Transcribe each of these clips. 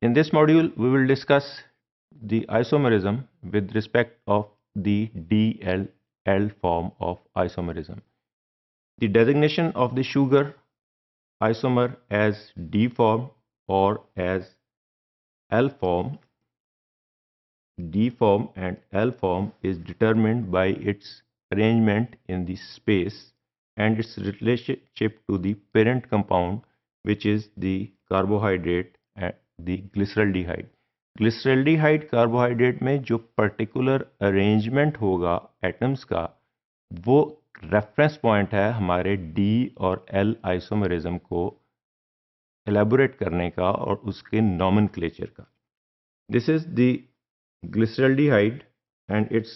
In this module, we will discuss the isomerism with respect of the DL form of isomerism. The designation of the sugar isomer as D form or as L form, D form and L form is determined by its arrangement in the space and its relationship to the parent compound, which is the carbohydrate and the glyceraldehyde. Glyceraldehyde carbohydrate में जो particular arrangement होगा atoms का, वो reference point है हमारे D और L isomerism को elaborate करने का और उसके नॉमेनक्लेचर का. This is the glyceraldehyde and its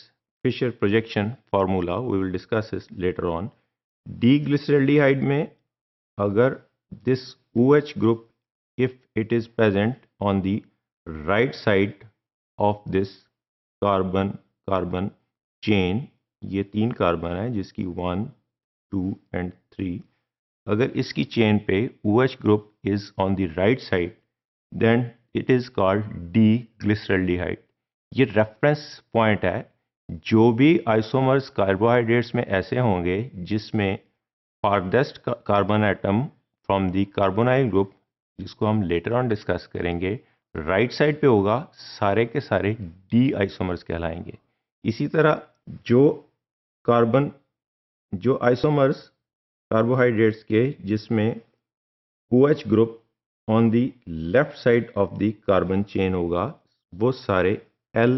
Fischer projection formula. We will discuss this later on. D-glyceraldehyde में अगर this OH group, if it is present on the right side of this carbon chain, ये 3 carbon है जिसकी 1, 2 and 3, अगर इसकी chain पे OH group is on the right side, then it is called D-glyceraldehyde. ये reference point है. जो भी आइसोमर्स कार्बोहाइड्रेट्स में ऐसे होंगे जिसमें farthest carbon atom from the carbonyl group, जिसको हम लेटर ऑन डिस्कस करेंगे, राइट साइड पे होगा, सारे के सारे डी आइसोमर्स कहलाएंगे. इसी तरह जो आइसोमर्स कार्बोहाइड्रेट्स के जिसमें OH group on the left side of the carbon chain होगा, वो सारे L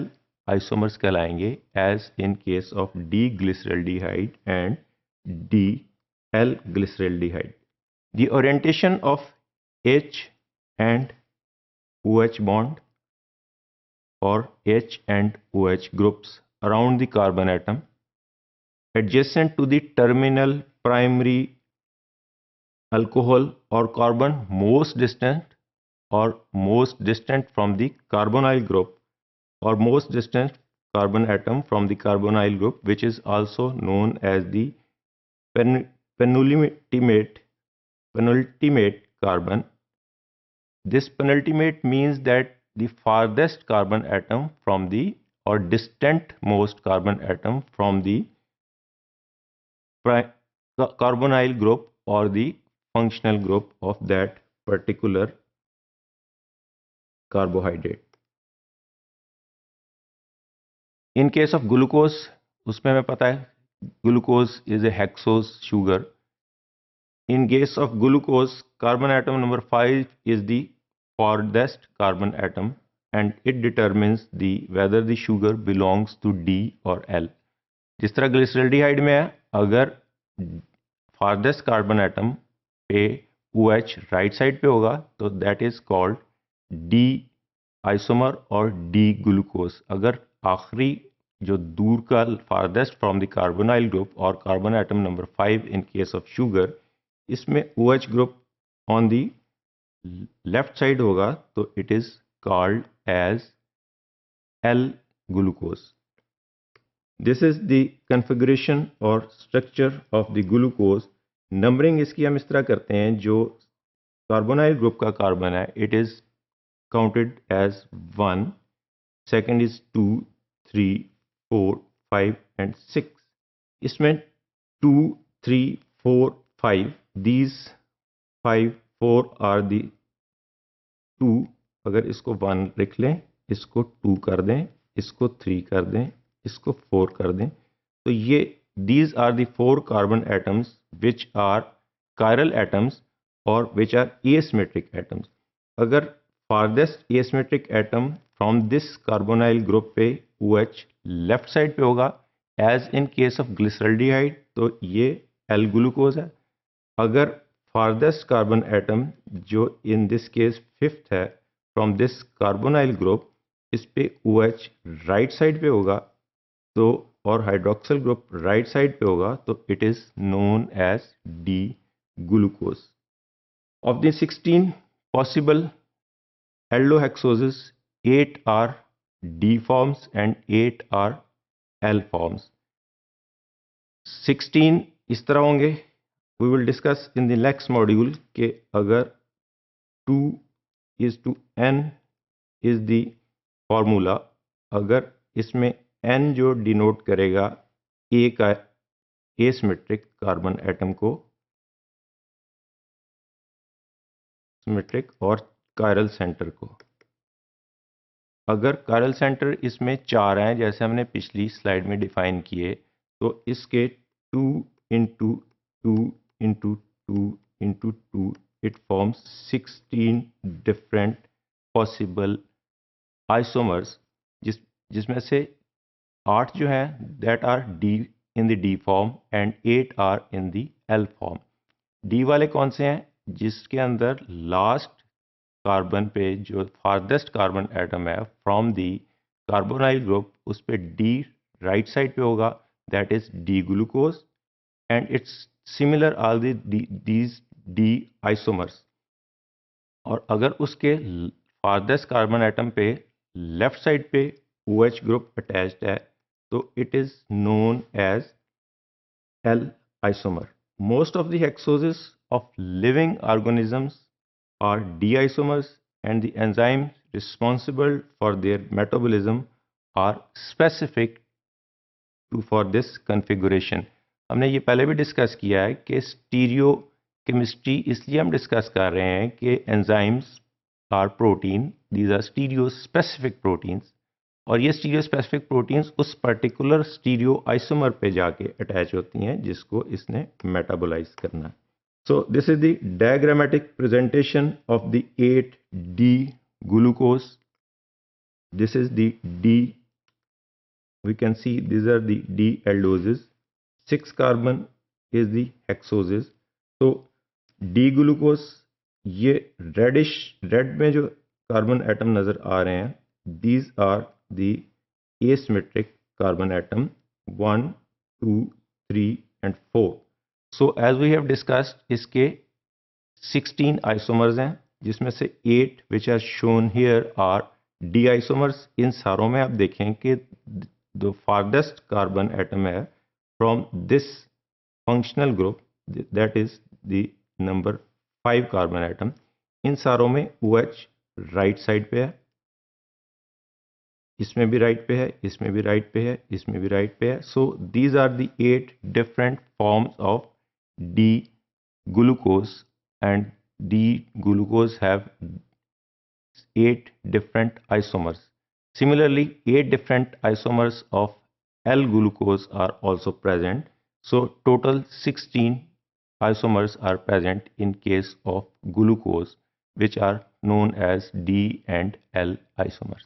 isomers कहलाएंगे, as in case of D-glyceraldehyde and D-L-glyceraldehyde. The orientation of H and OH bond or H and OH groups around the carbon atom adjacent to the terminal primary alcohol or carbon most distant from the carbonyl group or most distant carbon atom from the carbonyl group, which is also known as the penultimate carbon. This penultimate means that the farthest carbon atom from the or distant most carbon atom from the carbonyl group or the functional group of that particular carbohydrate. In case of glucose, उसमें हमें पता है glucose is a hexose sugar. In case of glucose, carbon atom number 5 is the farthest carbon atom and it determines the whether the sugar belongs to D और L. जिस तरह glyceraldehyde में है, अगर फारदेस्ट कार्बन एटम पे OH right side पे होगा तो that is called D isomer और डी ग्लूकोज. अगर आखिरी जो दूर का farthest from the carbonyl group और carbon atom number 5 in case of sugar, इसमें OH group on the left side होगा तो it is called as L glucose. This is the configuration और structure of the glucose. Numbering इसकी हम इस तरह करते हैं, जो कार्बोनाइल ग्रुप का कार्बन है it is counted as 1, second is 2, 3, 4, 5 and 6. इसमें 2, 3, 4, 5, these 5, 4 are the 2. अगर इसको 1 लिख लें, इसको 2 कर दें, इसको 3 कर दें, इसको 4 कर दें, तो ये these are the 4 carbon atoms which are chiral atoms or which are asymmetric atoms. अगर farthest asymmetric atom from this carbonyl group पे OH लेफ्ट साइड पे होगा, as in case of glyceraldehyde, तो ये L ग्लूकोज है. अगर farthest carbon atom जो in this case 5th है फ्रॉम दिस कार्बोनाइल ग्रुप, इस पे OH राइट साइड पे होगा तो और हाइड्रोक्सिल ग्रुप राइट साइड पे होगा तो it is known as D glucose. Of the 16 possible aldohexoses, 8 are D forms and 8 are L forms. 16 इस तरह होंगे. We will discuss in the next module कि अगर 2 is to N is the formula. अगर इसमें N जो denote करेगा A का एसिमेट्रिक कार्बन एटम को, सिमेट्रिक और कायरल सेंटर को। अगर कायरल सेंटर इसमें 4 हैं जैसे हमने पिछली स्लाइड में डिफाइन किए, तो इसके 2 into 2 into 2 into 2 it forms 16 different possible isomers, जिसमें से 8 जो हैं that are D in the D form and 8 are in the L form. D वाले कौन से हैं? जिसके अंदर लास्ट कार्बन पे जो फारदेस्ट कार्बन एटम है फ्रॉम दी कार्बोनाइल ग्रुप, उस पे डी राइट साइड पे होगा, that is D glucose and it's similar all these D isomers. और अगर उसके फारदेस्ट कार्बन एटम पे लेफ्ट साइड पे OH ग्रुप अटैच्ड है तो it is known as L isomer. Most of the hexoses of living organisms are D-isomers, and the enzymes responsible for their metabolism are specific for this configuration. हमने ये पहले भी discuss किया है कि stereo chemistry इसलिए हम डिस्कस कर रहे हैं कि enzymes are protein, these are stereospecific proteins, और ये स्टीरियो स्पेसिफिक प्रोटीन्स उस पर्टिकुलर स्टीरियो आइसोमर पे जाके अटैच होती हैं जिसको इसने मेटाबोलाइज करना है। So this is the diagrammatic presentation of the 8D glucose. This is the D. We can see these are the D aldoses. 6 carbon is the hexoses. So D glucose, ये reddish red में जो carbon atom नजर आ रहे हैं, these are the asymmetric carbon atom 1, 2, 3 and 4. So as we have discussed, इसके 16 isomers हैं जिसमें से 8 which are shown here are D isomers. इन सारों में आप देखें कि the farthest carbon atom है from this functional group, that is the number 5 carbon atom. इन सारों में OH राइट साइड पे है, इसमें भी राइट पे है, इसमें भी राइट पे है, इसमें भी राइट पे है। So these are the 8 different forms of D glucose and D glucose have 8 different isomers. Similarly, 8 different isomers of L-glucose are also present. So total 16 isomers are present in case of glucose, which are known as D and L isomers.